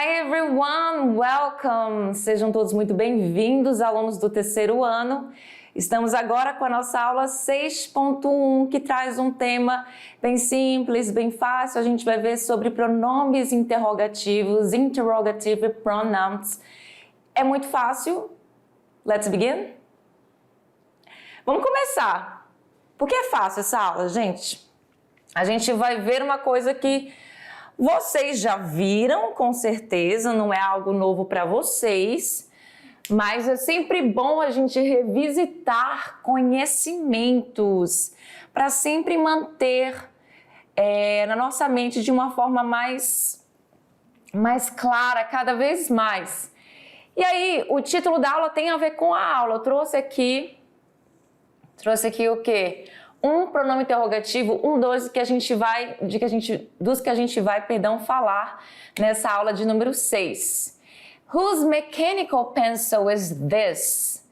Hi everyone, welcome! Sejam todos muito bem-vindos, alunos do terceiro ano. Estamos agora com a nossa aula 6.1, que traz um tema bem simples, bem fácil. A gente vai ver sobre pronomes interrogativos, interrogative pronouns. É muito fácil. Let's begin? Vamos começar. Por que é fácil essa aula, gente? A gente vai ver uma coisa que vocês já viram, com certeza, não é algo novo para vocês, mas é sempre bom a gente revisitar conhecimentos para sempre manter na nossa mente de uma forma mais clara, cada vez mais. E aí, o título da aula tem a ver com a aula. Eu trouxe aqui o quê? Um pronome interrogativo, dos que a gente vai falar nessa aula de número 6. Whose mechanical pencil is this?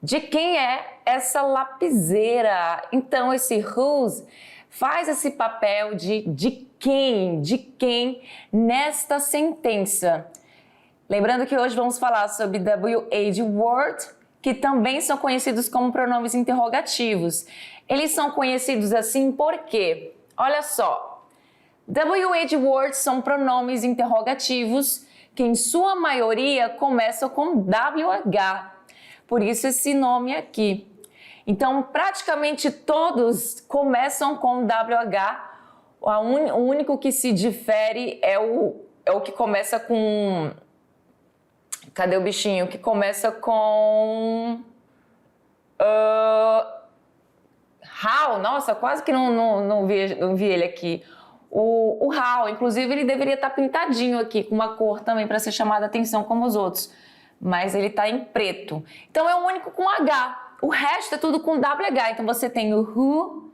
De quem é essa lapiseira? Então, esse whose faz esse papel de quem nesta sentença. Lembrando que hoje vamos falar sobre WH word, que também são conhecidos como pronomes interrogativos. Eles são conhecidos assim porque, olha só, WH words são pronomes interrogativos que em sua maioria começam com WH, por isso esse nome aqui. Então, praticamente todos começam com WH, o único que se difere é o que começa com... Cadê o bichinho? Que começa com... How, nossa, quase que não vi ele aqui. O how, inclusive, ele deveria estar pintadinho aqui, com uma cor também para ser chamada a atenção como os outros. Mas ele está em preto. Então, é o único com H. O resto é tudo com WH. Então, você tem o who,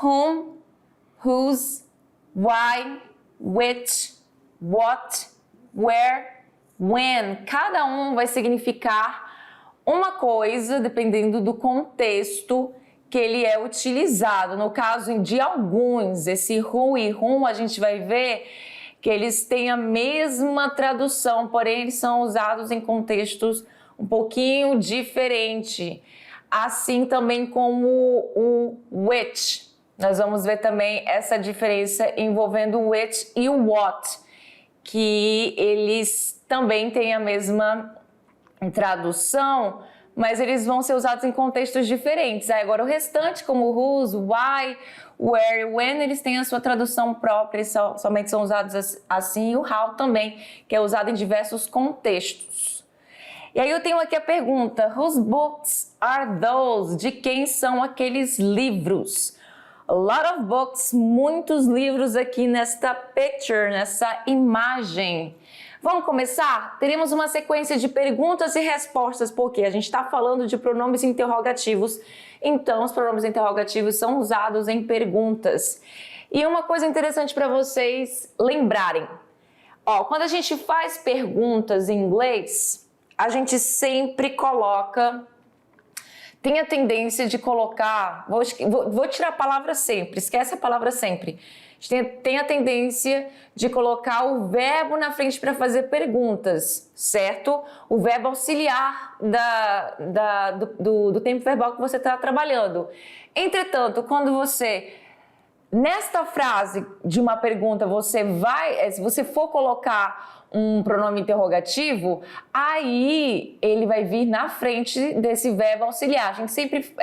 whom, whose, why, which, what, where, when. Cada um vai significar uma coisa, dependendo do contexto que ele é utilizado. No caso de alguns, esse who e whom, a gente vai ver que eles têm a mesma tradução, porém eles são usados em contextos um pouquinho diferentes. Assim também como o which. Nós vamos ver também essa diferença envolvendo o which e o what, que eles também têm a mesma tradução, mas eles vão ser usados em contextos diferentes. Aí agora o restante, como whose, why, where e when, eles têm a sua tradução própria, eles somente são usados assim, e o how também, que é usado em diversos contextos. E aí eu tenho aqui a pergunta, whose books are those? De quem são aqueles livros? A lot of books, muitos livros aqui nesta picture, nessa imagem. Vamos começar? Teremos uma sequência de perguntas e respostas, porque a gente está falando de pronomes interrogativos, então os pronomes interrogativos são usados em perguntas. E uma coisa interessante para vocês lembrarem, quando a gente faz perguntas em inglês, a gente sempre coloca... Tem a tendência de colocar... Vou tirar a palavra sempre, esquece a palavra sempre. A gente tem a tendência de colocar o verbo na frente para fazer perguntas, certo? O verbo auxiliar do tempo verbal que você está trabalhando. Entretanto, quando você... Nesta frase de uma pergunta, se você for colocar um pronome interrogativo, aí ele vai vir na frente desse verbo auxiliar. A gente sempre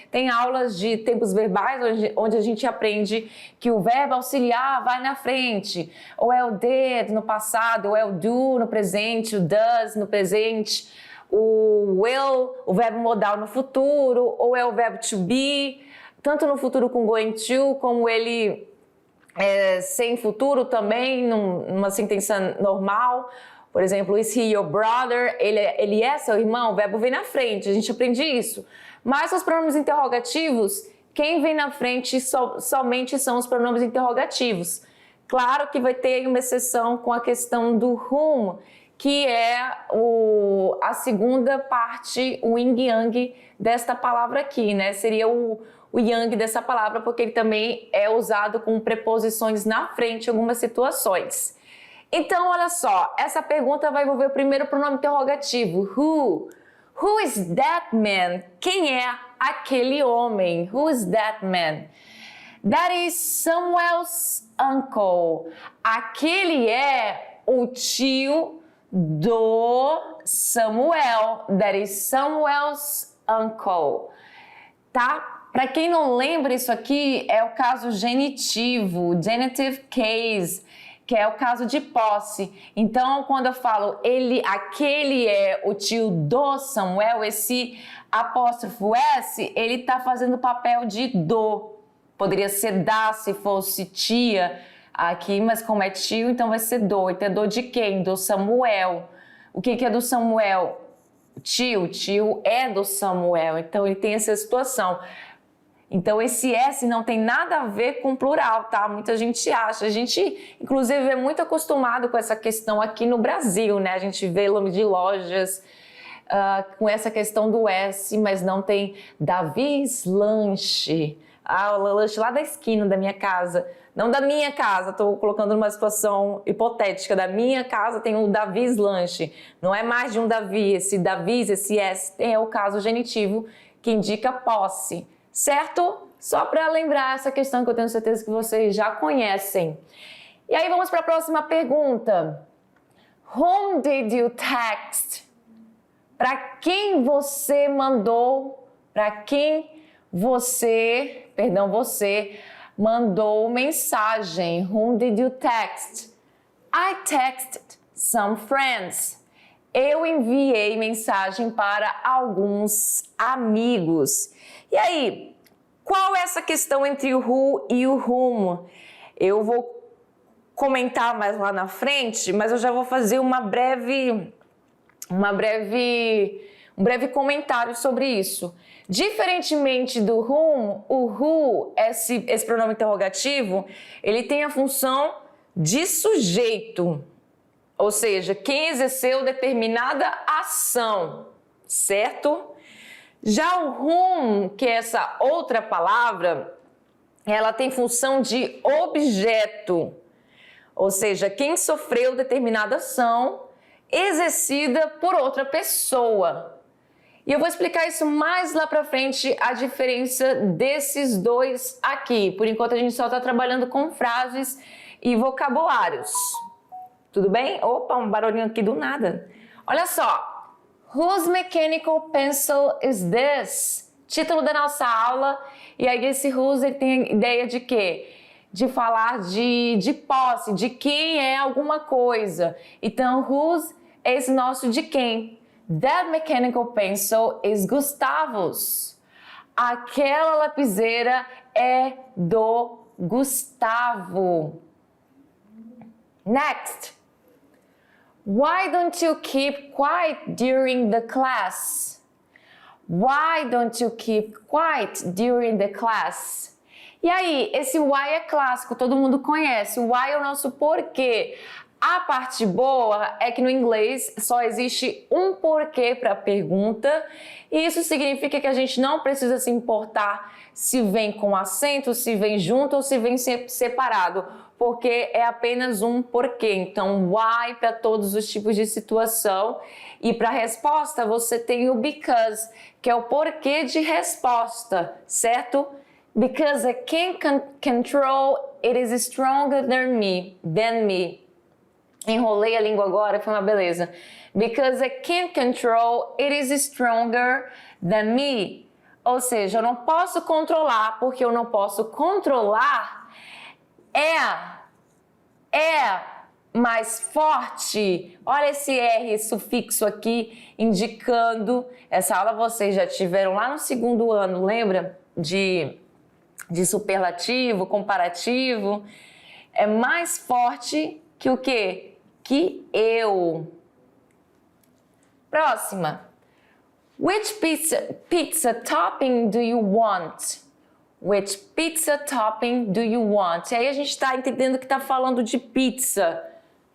tem aulas de tempos verbais onde a gente aprende que o verbo auxiliar vai na frente. Ou é o did no passado, ou é o do no presente, o does no presente, o will, o verbo modal no futuro, ou é o verbo to be, tanto no futuro com going to, como ele... sem futuro também, numa sentença normal. Por exemplo, is he your brother? Ele é seu irmão? O verbo vem na frente, a gente aprende isso. Mas os pronomes interrogativos, quem vem na frente somente são os pronomes interrogativos. Claro que vai ter uma exceção com a questão do whom, que é a segunda parte, o yin-yang desta palavra aqui, né? Seria o yang dessa palavra, porque ele também é usado com preposições na frente em algumas situações. Então, olha só, essa pergunta vai envolver o primeiro pronome interrogativo, who. Who is that man? Quem é aquele homem? Who is that man? That is Samuel's uncle. Aquele é o tio do Samuel. That is Samuel's uncle. Tá? Para quem não lembra, isso aqui é o caso genitivo, genitive case, que é o caso de posse. Então, quando eu falo aquele é o tio do Samuel, esse apóstrofo S, ele está fazendo o papel de do. Poderia ser da se fosse tia aqui, mas como é tio, então vai ser do. Então é do de quem? Do Samuel. O que é do Samuel? Tio é do Samuel. Então ele tem essa situação. Então, esse S não tem nada a ver com plural, tá? Muita gente acha. A gente, inclusive, é muito acostumado com essa questão aqui no Brasil, né? A gente vê nome de lojas com essa questão do S, mas não tem Davi's Lanche. O lanche lá da esquina da minha casa. Não da minha casa, estou colocando numa situação hipotética. Da minha casa tem o Davi's Lanche. Não é mais de um Davi. Esse Davi's, esse S, é o caso genitivo que indica posse. Certo? Só para lembrar essa questão que eu tenho certeza que vocês já conhecem. E aí vamos para a próxima pergunta. Whom did you text? Para quem você mandou? Para quem você mandou mensagem? Whom did you text? I texted some friends. Eu enviei mensagem para alguns amigos. E aí, qual é essa questão entre o who e o whom? Eu vou comentar mais lá na frente, mas eu já vou fazer um breve comentário sobre isso. Diferentemente do whom, o who, esse pronome interrogativo, ele tem a função de sujeito. Ou seja, quem exerceu determinada ação, certo? Já o whom, que é essa outra palavra, ela tem função de objeto. Ou seja, quem sofreu determinada ação exercida por outra pessoa. E eu vou explicar isso mais lá pra frente, a diferença desses dois aqui. Por enquanto a gente só está trabalhando com frases e vocabulários. Tudo bem? Opa, um barulhinho aqui do nada. Olha só. Whose mechanical pencil is this? Título da nossa aula. E aí esse whose ele tem a ideia de quê? De falar de posse, de quem é alguma coisa. Então, whose é esse nosso de quem. That mechanical pencil is Gustavo's. Aquela lapiseira é do Gustavo. Next. Why don't you keep quiet during the class? Why don't you keep quiet during the class? E aí, esse why é clássico, todo mundo conhece. O why é o nosso porquê. A parte boa é que no inglês só existe um porquê para a pergunta, e isso significa que a gente não precisa se importar se vem com acento, se vem junto ou se vem separado, porque é apenas um porquê. Então, why para todos os tipos de situação. E para a resposta, você tem o because, que é o porquê de resposta, certo? Because I can't control, it is stronger than me. Enrolei a língua agora, foi uma beleza. Because I can't control, it is stronger than me. Ou seja, eu não posso controlar, porque eu não posso controlar é mais forte. Olha esse R, sufixo aqui, indicando. Essa aula vocês já tiveram lá no segundo ano, lembra? De superlativo, comparativo. É mais forte que o quê? Que eu. Próxima. Which pizza topping do you want? Which pizza topping do you want? E aí a gente está entendendo que está falando de pizza.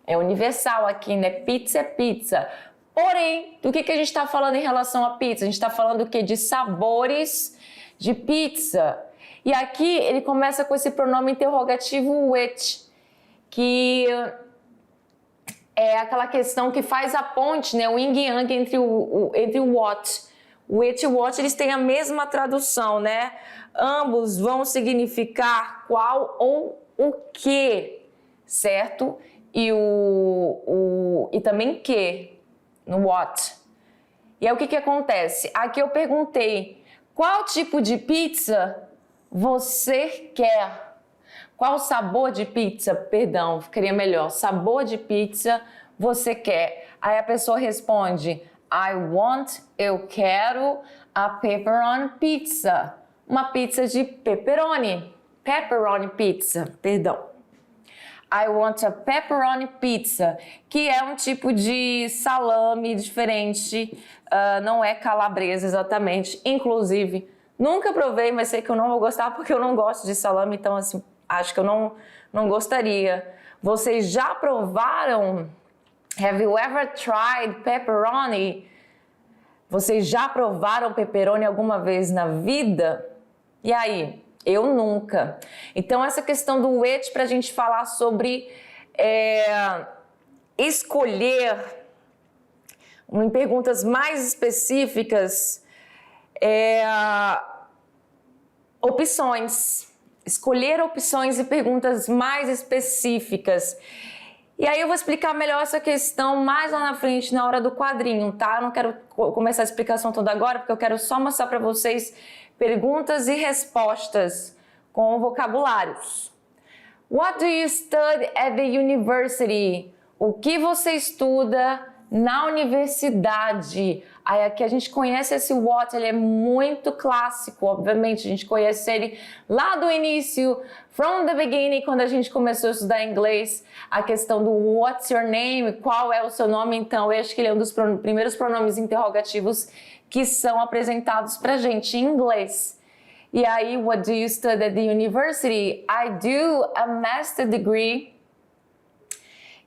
É universal aqui, né? Pizza é pizza. Porém, do que a gente está falando em relação a pizza? A gente está falando o quê? De sabores de pizza. E aqui ele começa com esse pronome interrogativo which, que é aquela questão que faz a ponte, né, o yin e yang entre o what. O which e o what, eles têm a mesma tradução, né? Ambos vão significar qual ou o que, certo? E também que, no what. E aí o que acontece? Aqui eu perguntei, qual tipo de pizza você quer? Qual sabor de pizza, perdão, ficaria melhor, sabor de pizza você quer? Aí a pessoa responde, I want, eu quero a pepperoni pizza. Uma pizza de pepperoni. Pepperoni pizza, perdão. I want a pepperoni pizza, que é um tipo de salame diferente, não é calabresa exatamente. Inclusive, nunca provei, mas sei que eu não vou gostar porque eu não gosto de salame, então assim, acho que eu não gostaria. Vocês já provaram? Have you ever tried pepperoni? Vocês já provaram pepperoni alguma vez na vida? E aí? Eu nunca. Então, essa questão do which para a gente falar sobre escolher, em perguntas mais específicas, opções. Escolher opções e perguntas mais específicas. E aí eu vou explicar melhor essa questão mais lá na frente, na hora do quadrinho, tá? Eu não quero começar a explicação toda agora, porque eu quero só mostrar para vocês perguntas e respostas com vocabulários. What do you study at the university? O que você estuda na universidade? Aí aqui a gente conhece esse what, ele é muito clássico, obviamente, a gente conhece ele lá do início, from the beginning, quando a gente começou a estudar inglês, a questão do what's your name, qual é o seu nome, então eu acho que ele é um dos primeiros pronomes interrogativos que são apresentados pra gente em inglês. E aí, what do you study at the university? I do a master degree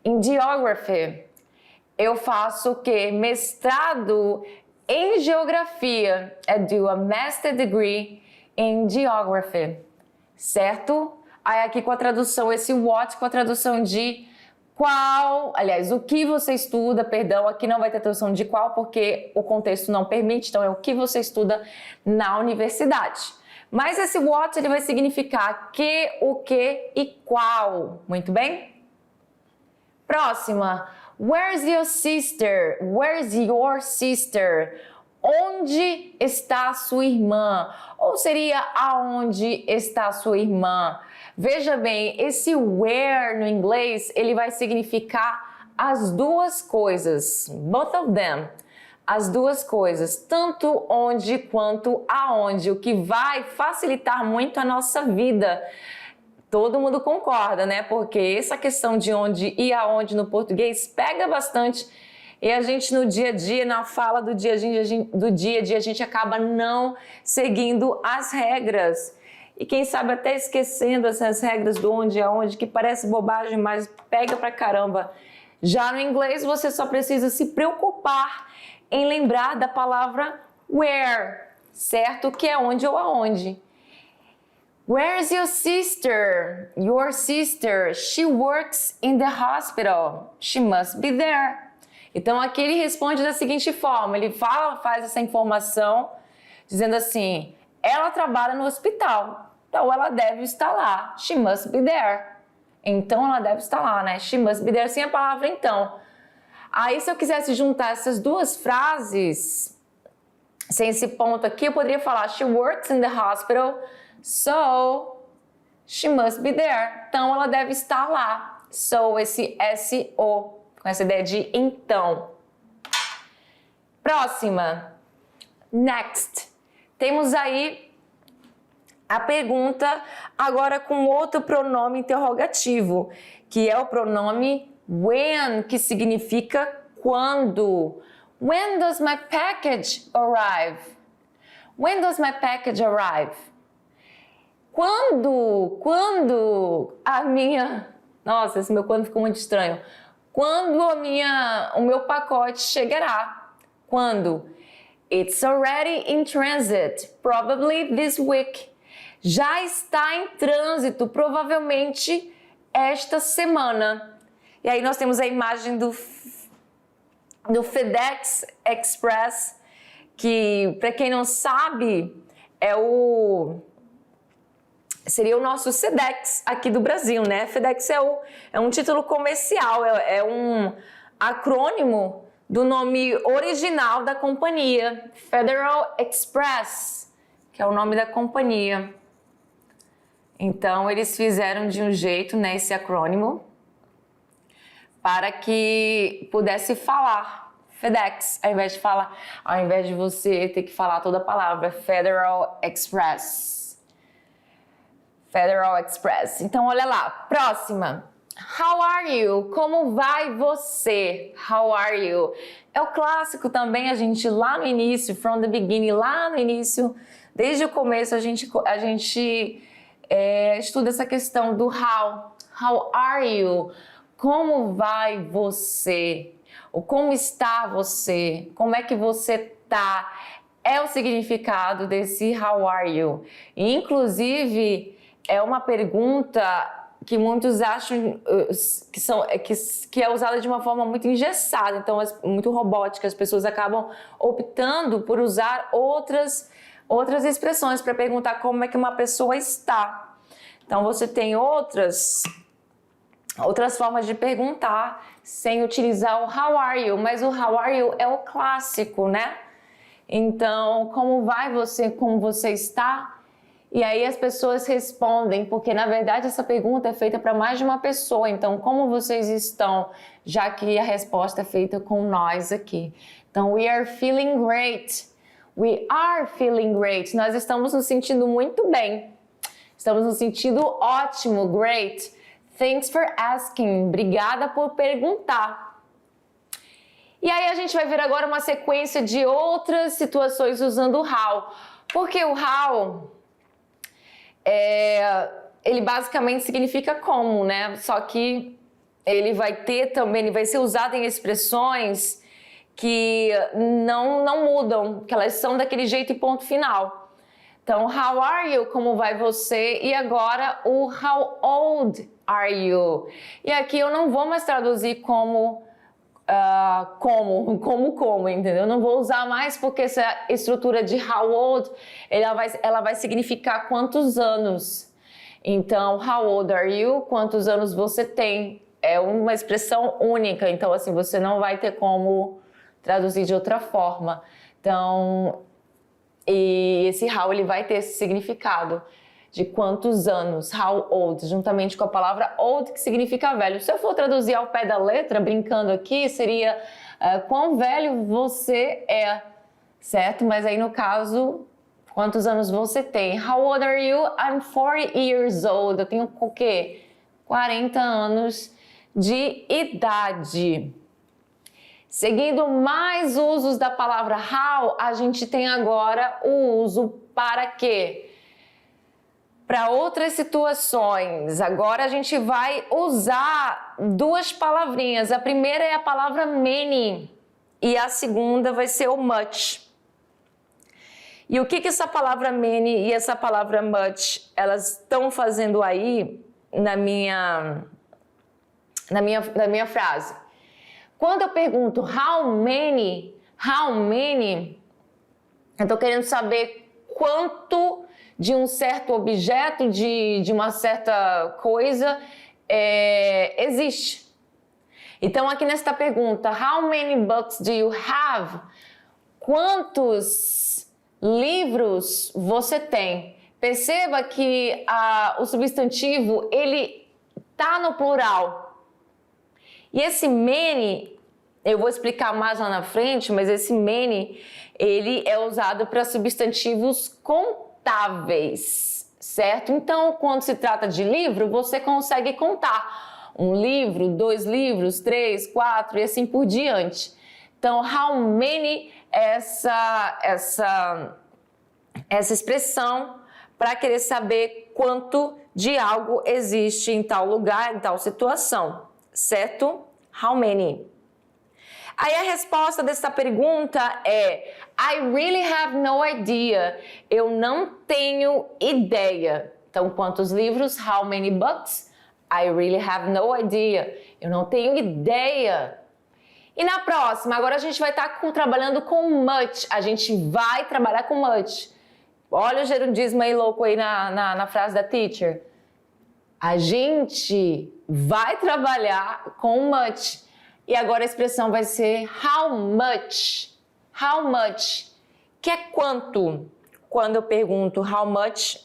in geography. Eu faço o quê? Mestrado em geografia. I do a master degree in geography. Certo? Aí aqui com a tradução, esse what com a tradução de qual, aliás, o que você estuda, perdão, aqui não vai ter tradução de qual porque o contexto não permite, então é o que você estuda na universidade. Mas esse what ele vai significar que, o que e qual. Muito bem? Próxima. Where's your sister? Where's your sister? Onde está sua irmã? Ou seria aonde está sua irmã? Veja bem, esse where no inglês, ele vai significar as duas coisas. Both of them. As duas coisas, tanto onde quanto aonde, o que vai facilitar muito a nossa vida. Todo mundo concorda, né? Porque essa questão de onde e aonde no português pega bastante e a gente no dia a dia, na fala do dia a dia, a gente acaba não seguindo as regras. E quem sabe até esquecendo essas regras do onde e aonde, que parece bobagem, mas pega pra caramba. Já no inglês, você só precisa se preocupar em lembrar da palavra where, certo? Que é onde ou aonde. Where's your sister? Your sister, she works in the hospital. She must be there. Então aqui ele responde da seguinte forma, ele faz essa informação dizendo assim, ela trabalha no hospital, então ela deve estar lá. She must be there. Então ela deve estar lá, né? She must be there, sem a palavra então. Aí se eu quisesse juntar essas duas frases, sem esse ponto aqui, eu poderia falar she works in the hospital, so she must be there. Então ela deve estar lá. So, esse S-O, com essa ideia de então. Próxima. Next. Temos aí a pergunta agora com outro pronome interrogativo, que é o pronome when, que significa quando. When does my package arrive? When does my package arrive? Quando a minha... Nossa, esse meu quando ficou muito estranho. Quando o meu pacote chegará? Quando? It's already in transit, probably this week. Já está em trânsito, provavelmente esta semana. E aí nós temos a imagem do FedEx Express, que, para quem não sabe, seria o nosso Sedex aqui do Brasil, né? FedEx é um título comercial, é um acrônimo do nome original da companhia, Federal Express, que é o nome da companhia. Então, eles fizeram de um jeito, né, esse acrônimo, para que pudesse falar FedEx, ao invés de você ter que falar toda a palavra, Federal Express. Federal Express. Então, olha lá, próxima. How are you? Como vai você? How are you? É o clássico também, a gente lá no início, from the beginning, lá no início, desde o começo a gente estuda essa questão do how. How are you? Como vai você? Ou como está você? Como é que você tá? É o significado desse how are you. E, inclusive, é uma pergunta que muitos acham que é usada de uma forma muito engessada, então muito robótica. As pessoas acabam optando por usar outras expressões para perguntar como é que uma pessoa está. Então você tem outras formas de perguntar sem utilizar o how are you, mas o how are you é o clássico, né? Então, como vai você, como você está? E aí as pessoas respondem, porque na verdade essa pergunta é feita para mais de uma pessoa. Então, como vocês estão? Já que a resposta é feita com nós aqui. Então, we are feeling great. We are feeling great. Nós estamos nos sentindo muito bem. Estamos nos sentindo ótimo, great. Thanks for asking. Obrigada por perguntar. E aí a gente vai ver agora uma sequência de outras situações usando o how. Porque o how... ele basicamente significa como, né? Só que ele vai ser usado em expressões que não mudam, que elas são daquele jeito e ponto final. Então, how are you? Como vai você? E agora o how old are you? E aqui eu não vou mais traduzir como, entendeu? Eu não vou usar mais porque essa estrutura de how old, ela vai significar quantos anos. Então, how old are you? Quantos anos você tem? É uma expressão única, então assim, você não vai ter como traduzir de outra forma. Então, e esse how, ele vai ter esse significado de quantos anos, how old, juntamente com a palavra old, que significa velho. Se eu for traduzir ao pé da letra, brincando aqui, seria quão velho você é, certo? Mas aí no caso, quantos anos você tem? How old are you? I'm 40 years old. Eu tenho o quê? 40 anos de idade. Seguindo mais usos da palavra how, a gente tem agora o uso para quê? Para outras situações. Agora a gente vai usar duas palavrinhas. A primeira é a palavra many e a segunda vai ser o much. E o que essa palavra many e essa palavra much, elas estão fazendo aí na minha frase? Quando eu pergunto how many, eu estou querendo saber quanto de um certo objeto, de uma certa coisa, existe. Então, aqui nesta pergunta, how many books do you have? Quantos livros você tem? Perceba que o substantivo, ele está no plural. E esse many, eu vou explicar mais lá na frente, mas esse many, ele é usado para substantivos contáveis, certo? Então, quando se trata de livro, você consegue contar um livro, 2 livros, 3, 4 e assim por diante. Então, how many é essa expressão para querer saber quanto de algo existe em tal lugar, em tal situação, certo? How many? Aí a resposta dessa pergunta é I really have no idea. Eu não tenho ideia. Então, quantos livros? How many books? I really have no idea. Eu não tenho ideia. E na próxima, agora a gente vai estar trabalhando com much. A gente vai trabalhar com much. Olha o gerundismo aí louco aí na frase da teacher. A gente vai trabalhar com much. E agora a expressão vai ser how much. How much. Que é quanto. Quando eu pergunto how much,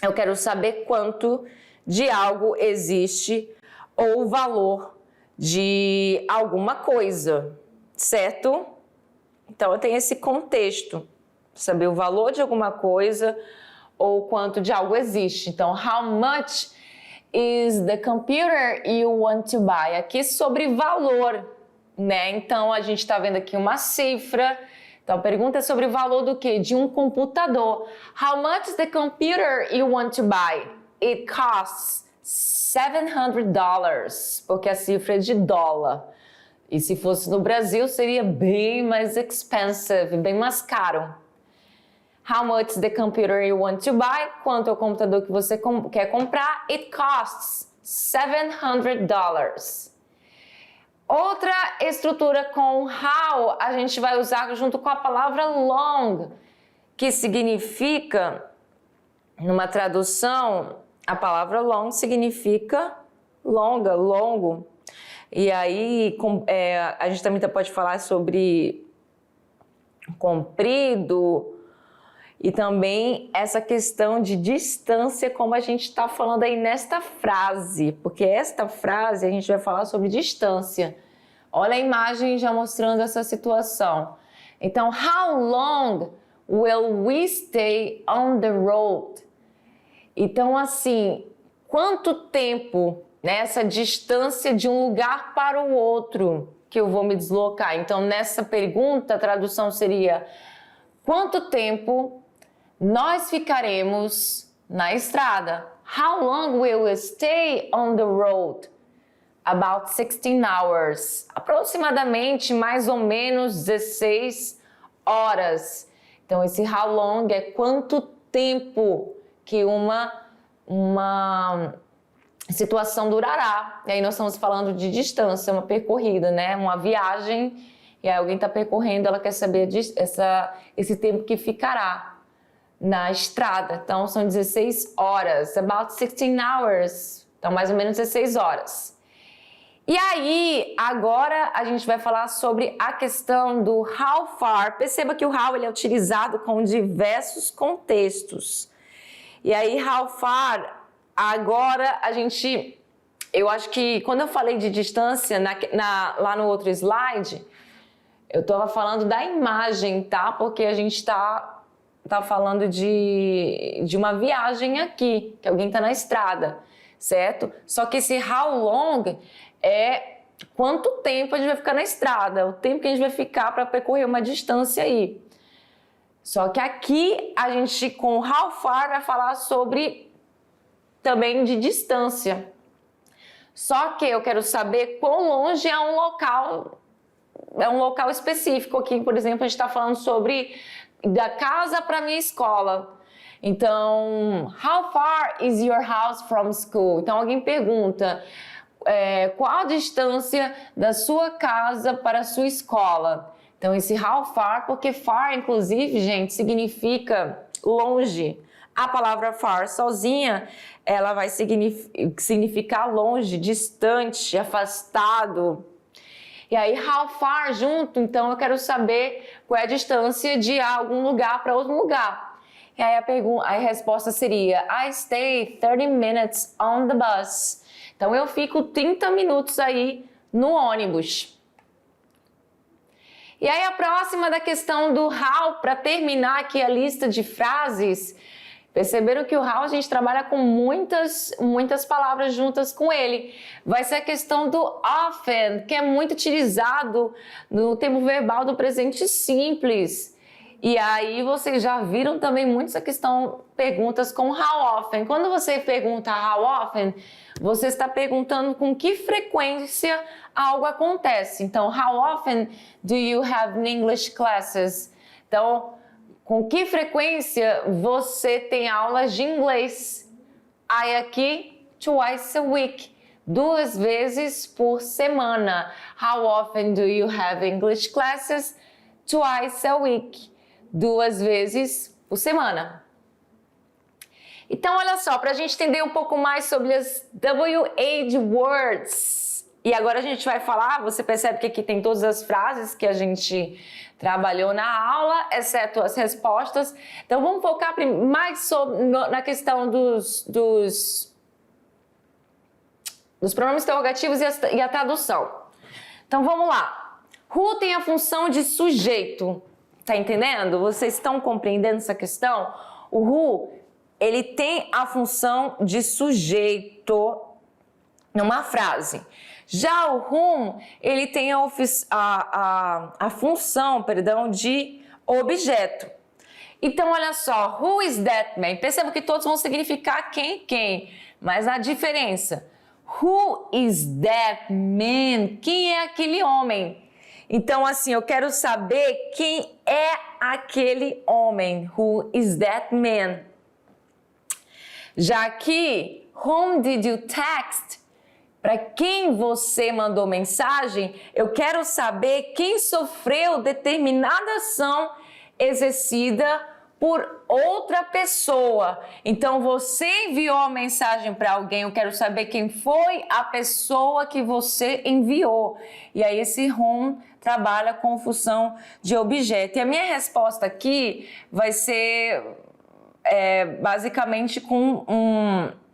eu quero saber quanto de algo existe ou o valor de alguma coisa, certo? Então eu tenho esse contexto, saber o valor de alguma coisa ou quanto de algo existe. Então, how much is the computer you want to buy? Aqui sobre valor, né? Então a gente está vendo aqui uma cifra. Então a pergunta é sobre o valor do quê? De um computador. How much is the computer you want to buy? It costs $700, porque a cifra é de dólar. E se fosse no Brasil, seria bem mais expensive, bem mais caro. How much is the computer you want to buy? Quanto é o computador que você quer comprar? It costs $700. Outra estrutura com how a gente vai usar junto com a palavra long, que significa, numa tradução, a palavra long significa longa, longo. E aí a gente também pode falar sobre comprido e também essa questão de distância, como a gente está falando aí nesta frase, porque esta frase a gente vai falar sobre distância. Olha a imagem já mostrando essa situação. Então, how long will we stay on the road? Então, assim, quanto tempo nessa distância de um lugar para o outro que eu vou me deslocar? Então, nessa pergunta, a tradução seria: quanto tempo nós ficaremos na estrada? How long will we stay on the road? About 16 hours. Aproximadamente, mais ou menos 16 horas. Então, esse how long é quanto tempo que uma situação durará. E aí nós estamos falando de distância, uma percorrida, né? Uma viagem, e aí alguém está percorrendo, ela quer saber esse tempo que ficará na estrada. Então, são 16 horas, about 16 hours. Então, mais ou menos 16 horas. E aí, agora a gente vai falar sobre a questão do how far. Perceba que o how ele é utilizado com diversos contextos. E aí, how far, agora eu acho que quando eu falei de distância, lá no outro slide, eu estava falando da imagem, tá? Porque a gente tá falando de uma viagem aqui, que alguém está na estrada, certo? Só que esse how long é quanto tempo a gente vai ficar na estrada, o tempo que a gente vai ficar para percorrer uma distância aí. Só que aqui a gente com how far vai falar sobre também de distância. Só que eu quero saber quão longe é um local específico. Aqui, por exemplo, a gente está falando sobre da casa para minha escola. Então, how far is your house from school? Então, alguém pergunta qual a distância da sua casa para a sua escola? Então, esse how far, porque far, inclusive, gente, significa longe. A palavra far sozinha, ela vai significar longe, distante, afastado. E aí, how far junto, então eu quero saber qual é a distância de algum lugar para outro lugar. E aí a resposta seria: I stay 30 minutes on the bus. Então eu fico 30 minutos aí no ônibus. E aí a próxima da questão do how, para terminar aqui a lista de frases. Perceberam que o how a gente trabalha com muitas palavras juntas com ele. Vai ser a questão do often, que é muito utilizado no tempo verbal do presente simples. E aí vocês já viram também muito essa questão, perguntas com how often. Quando você pergunta how often, você está perguntando com que frequência algo acontece. Então, how often do you have English classes? Então, com que frequência você tem aulas de inglês? Aí aqui twice a week. 2 vezes por semana. How often do you have English classes? Twice a week. 2 vezes por semana. Então, olha só, para a gente entender um pouco mais sobre as WH words. E agora a gente vai falar, você percebe que aqui tem todas as frases que a gente trabalhou na aula, exceto as respostas. Então, vamos focar mais na questão dos pronomes interrogativos e a tradução. Então, vamos lá. Who tem a função de sujeito. Tá entendendo? Vocês estão compreendendo essa questão? O who, ele tem a função de sujeito numa frase. Já o whom, ele tem a função, de objeto. Então, olha só, who is that man? Perceba que todos vão significar quem, mas a diferença. Who is that man? Quem é aquele homem? Então, assim, eu quero saber quem é aquele homem. Who is that man? Já aqui, whom did you text? Para quem você mandou mensagem, eu quero saber quem sofreu determinada ação exercida por outra pessoa. Então, você enviou a mensagem para alguém, eu quero saber quem foi a pessoa que você enviou. E aí, esse whom trabalha com função de objeto. E a minha resposta aqui vai ser basicamente com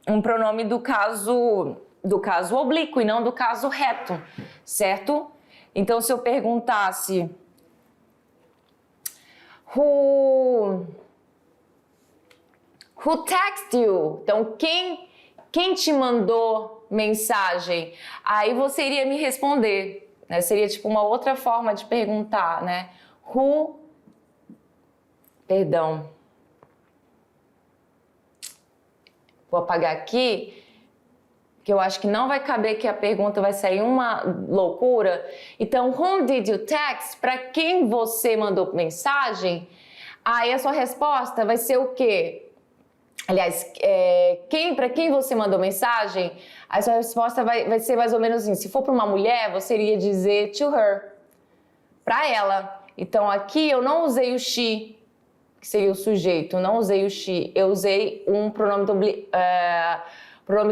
um pronome do caso oblíquo e não do caso reto, certo? Então, se eu perguntasse Who text you? Então, quem te mandou mensagem? Aí você iria me responder, né? Seria tipo uma outra forma de perguntar, né? Vou apagar aqui, que eu acho que não vai caber, que a pergunta vai sair uma loucura. Então, whom did you text? Para quem você mandou mensagem? Aí a sua resposta vai ser o quê? Aliás, para quem você mandou mensagem? A sua resposta vai ser mais ou menos assim. Se for para uma mulher, você iria dizer to her, para ela. Então, aqui eu não usei o she, que seria o sujeito. Não usei o she. Eu usei um pronome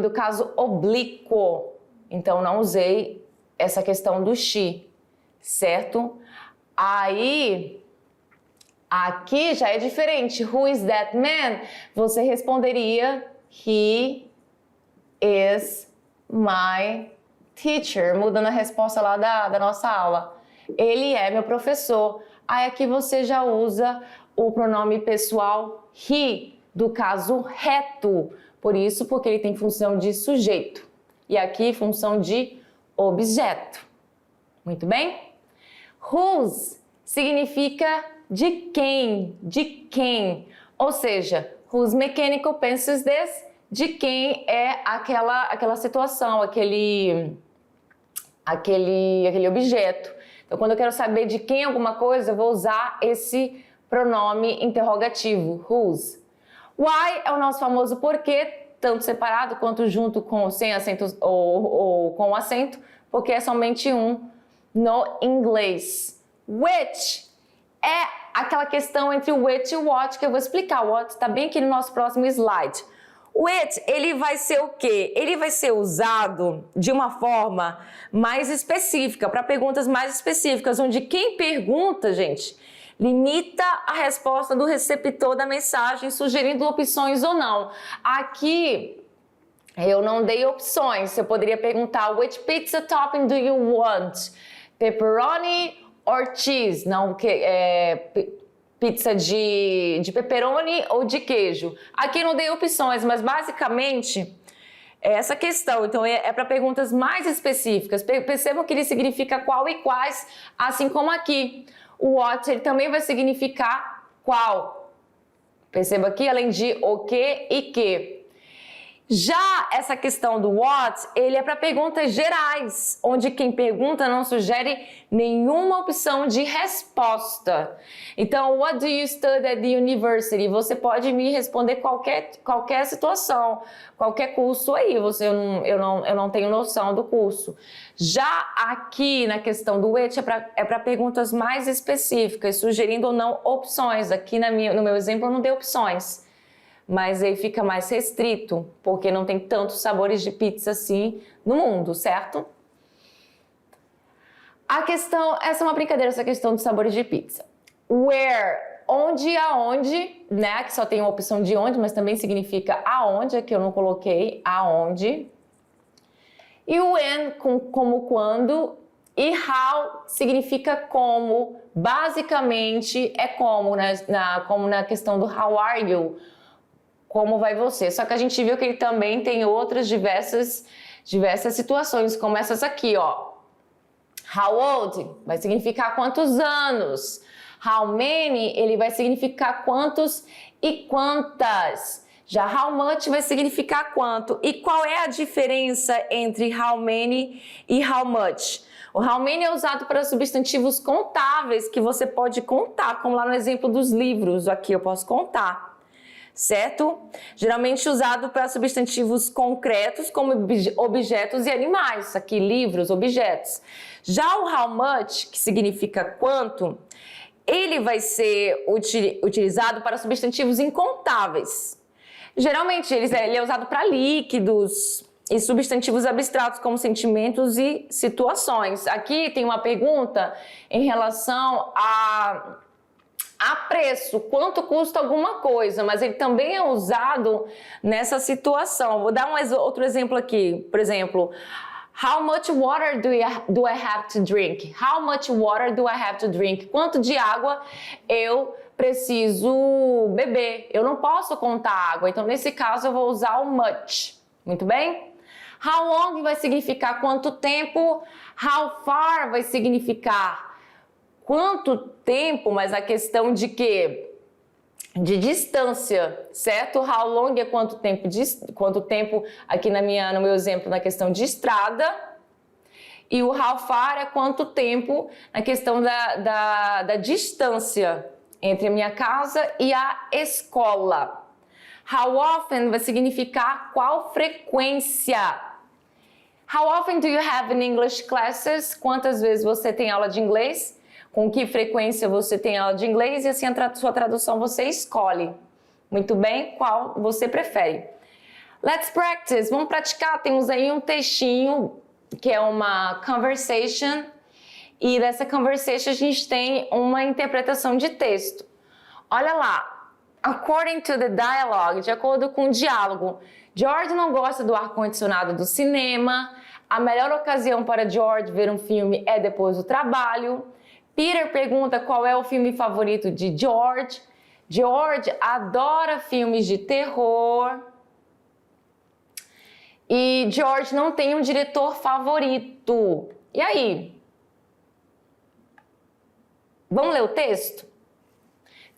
do caso oblíquo, então não usei essa questão do she, certo? Aí, aqui já é diferente. Who is that man? Você responderia he is my teacher, mudando a resposta lá da nossa aula. Ele é meu professor. Aí aqui você já usa o pronome pessoal he, do caso reto. Por isso, porque ele tem função de sujeito. E aqui, função de objeto. Muito bem? Whose significa de quem. Ou seja, whose mechanical pencils this? De quem é aquela situação, aquele objeto. Então, quando eu quero saber de quem alguma coisa, eu vou usar esse pronome interrogativo, whose. Why é o nosso famoso porquê, tanto separado quanto junto sem acento ou com acento, porque é somente um no inglês. Which é aquela questão entre o which e o what, que eu vou explicar. O what está bem aqui no nosso próximo slide. O which, ele vai ser o quê? Ele vai ser usado de uma forma mais específica, para perguntas mais específicas, onde quem pergunta, gente, limita a resposta do receptor da mensagem, sugerindo opções ou não. Aqui, eu não dei opções. Eu poderia perguntar, which pizza topping do you want? Pepperoni or cheese? Não, pizza de pepperoni ou de queijo? Aqui eu não dei opções, mas basicamente é essa questão. Então é para perguntas mais específicas. Percebam que ele significa qual e quais, assim como aqui. O what, ele também vai significar qual. Perceba aqui, além de o que e que. Já essa questão do what, ele é para perguntas gerais, onde quem pergunta não sugere nenhuma opção de resposta. Então, what do you study at the university? Você pode me responder qualquer situação, qualquer curso aí. Eu não tenho noção do curso. Já aqui na questão do which é para perguntas mais específicas, sugerindo ou não opções. Aqui no meu exemplo eu não dei opções. Mas aí fica mais restrito, porque não tem tantos sabores de pizza assim no mundo, certo? Essa é uma brincadeira, essa questão de sabores de pizza. Where, onde e aonde, né? Que só tem uma opção de onde, mas também significa aonde, aqui eu não coloquei aonde. E o when, como quando, e how significa como, basicamente é como, né? Como na questão do how are you? Como vai você? Só que a gente viu que ele também tem outras diversas situações, como essas aqui, ó. How old vai significar quantos anos. How many, ele vai significar quantos e quantas. Já how much vai significar quanto. E qual é a diferença entre how many e how much? O how many é usado para substantivos contáveis, que você pode contar, como lá no exemplo dos livros. Aqui eu posso contar. Certo? Geralmente usado para substantivos concretos, como objetos e animais. Aqui, livros, objetos. Já o how much, que significa quanto, ele vai ser utilizado para substantivos incontáveis. Geralmente, ele é usado para líquidos e substantivos abstratos, como sentimentos e situações. Aqui tem uma pergunta em relação a preço, quanto custa alguma coisa, mas ele também é usado nessa situação. Vou dar outro exemplo aqui, por exemplo, how much water do I have to drink? How much water do I have to drink? Quanto de água eu preciso beber? Eu não posso contar água, então nesse caso eu vou usar o much. Muito bem? How long vai significar quanto tempo? How far vai significar quanto tempo, mas a questão de quê? De distância, certo? How long é quanto tempo aqui no meu exemplo, na questão de estrada. E o how far é quanto tempo na questão da distância entre a minha casa e a escola. How often vai significar qual frequência. How often do you have in English classes? Quantas vezes você tem aula de inglês? Com que frequência você tem aula de inglês? E assim a sua tradução você escolhe. Muito bem, qual você prefere. Let's practice. Vamos praticar. Temos aí um textinho que é uma conversation. E dessa conversation a gente tem uma interpretação de texto. Olha lá. According to the dialogue, de acordo com o diálogo, George não gosta do ar-condicionado do cinema. A melhor ocasião para George ver um filme é depois do trabalho. Peter pergunta qual é o filme favorito de George. George adora filmes de terror. E George não tem um diretor favorito. E aí? Vamos ler o texto?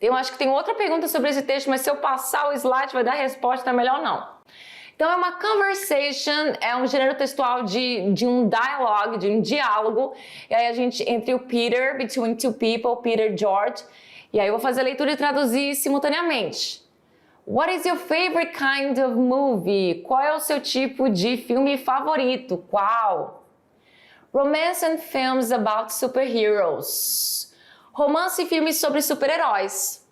Eu acho que tem outra pergunta sobre esse texto, mas se eu passar o slide vai dar resposta, é melhor não. Então é uma conversation, é um gênero textual de um dialogue, de um diálogo. E aí a gente, entre o Peter, between two people, Peter e George. E aí eu vou fazer a leitura e traduzir simultaneamente. What is your favorite kind of movie? Qual é o seu tipo de filme favorito? Qual? Romance and films about superheroes. Romance e filmes sobre super-heróis.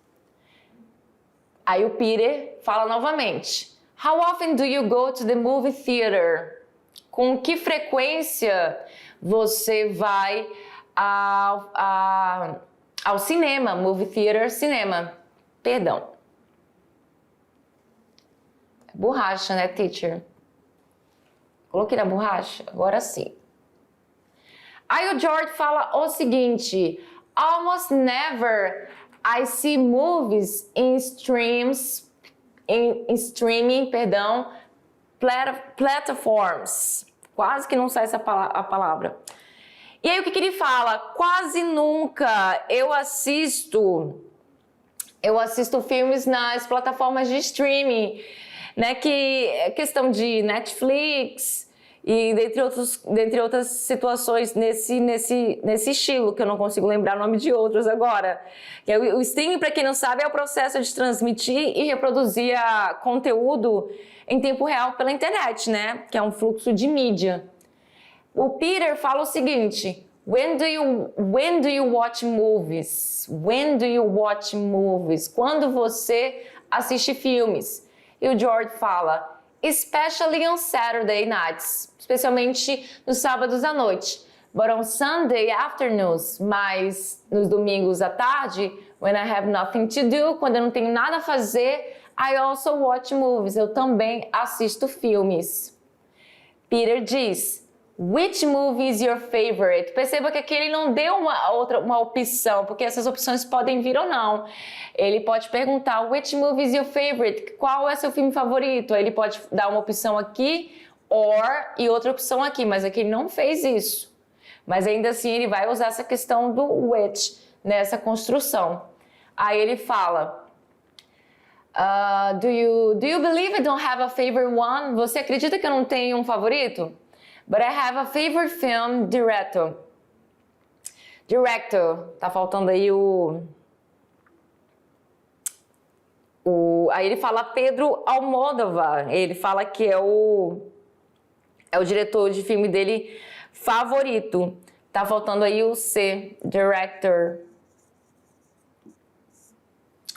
Aí o Peter fala novamente. How often do you go to the movie theater? Com que frequência você vai ao cinema? Movie theater, cinema. Perdão. Borracha, né, teacher? Coloquei na borracha? Agora sim. Aí o George fala o seguinte. Almost never I see movies in streaming, platforms. Quase que não sai a palavra. E aí o que ele fala? Quase nunca eu assisto filmes nas plataformas de streaming. né? Que é questão de Netflix e dentre outras situações nesse estilo, que eu não consigo lembrar o nome de outros agora. O streaming, para quem não sabe, é o processo de transmitir e reproduzir conteúdo em tempo real pela internet, né? Que é um fluxo de mídia. O Peter fala o seguinte: when do you watch movies? When do you watch movies? Quando você assiste filmes? E o George fala: especially on Saturday nights, especialmente nos sábados à noite. But on Sunday afternoons, mas nos domingos à tarde, when I have nothing to do, quando eu não tenho nada a fazer, I also watch movies, eu também assisto filmes. Peter diz: which movie is your favorite? Perceba que aqui ele não deu uma opção, porque essas opções podem vir ou não. Ele pode perguntar: which movie is your favorite? Qual é seu filme favorito? Ele pode dar uma opção aqui, or, e outra opção aqui, mas aqui ele não fez isso. Mas ainda assim ele vai usar essa questão do which nessa construção. Aí ele fala: do you believe I don't have a favorite one? Você acredita que eu não tenho um favorito? But I have a favorite film director. Tá faltando aí aí ele fala Pedro Almodóvar. Ele fala que é o diretor de filme dele favorito. Tá faltando aí o C, director.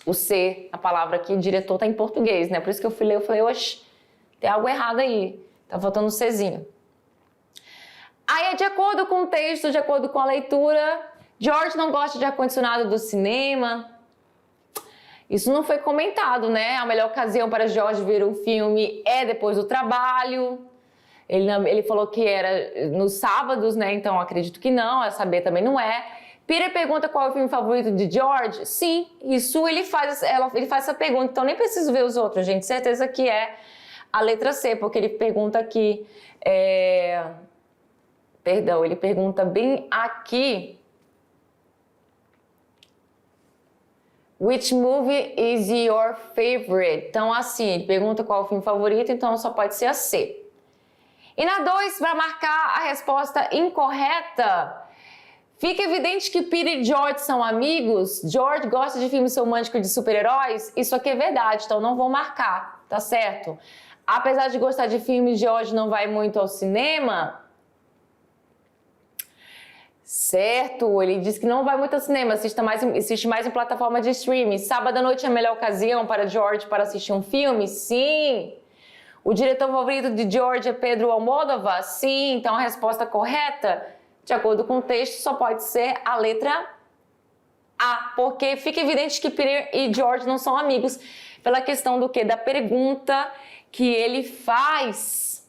O C, a palavra aqui, diretor, tá em português, né? Por isso que eu fui ler, eu falei, oxe, tem algo errado aí. Tá faltando o Czinho. Aí, de acordo com o texto, de acordo com a leitura, George não gosta de ar-condicionado do cinema. Isso não foi comentado, né? A melhor ocasião para George ver um filme é depois do trabalho. Ele falou que era nos sábados, né? Então, acredito que não. A saber também não é. Peter pergunta qual é o filme favorito de George. Sim, isso ele faz essa pergunta. Então, nem preciso ver os outros, gente. Certeza que é a letra C, porque ele pergunta aqui... Perdão, ele pergunta bem aqui. Which movie is your favorite? Então, assim, ele pergunta qual é o filme favorito, então só pode ser a C. E na 2, para marcar a resposta incorreta, fica evidente que Peter e George são amigos. George gosta de filmes românticos de super-heróis. Isso aqui é verdade, então não vou marcar, tá certo? Apesar de gostar de filmes, George não vai muito ao cinema. Certo, ele diz que não vai muito ao cinema, assiste mais em plataforma de streaming. Sábado à noite é a melhor ocasião para George para assistir um filme? Sim. O diretor favorito de George é Pedro Almodóvar? Sim. Então a resposta correta, de acordo com o texto, só pode ser a letra A, porque fica evidente que Peter e George não são amigos pela questão do quê? Da pergunta que ele faz.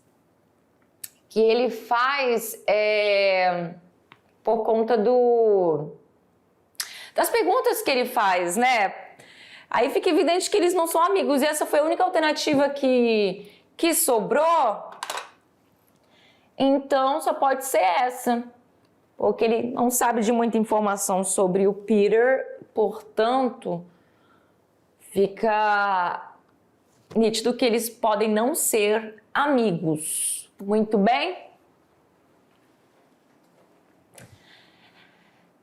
Por conta das perguntas que ele faz, né? Aí fica evidente que eles não são amigos. E essa foi a única alternativa que sobrou. Então, só pode ser essa. Porque ele não sabe de muita informação sobre o Peter. Portanto, fica nítido que eles podem não ser amigos. Muito bem?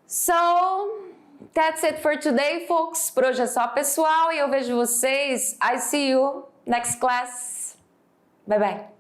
So, that's it for today, folks. Por hoje é só, pessoal, e eu vejo vocês. I see you next class. Bye, bye.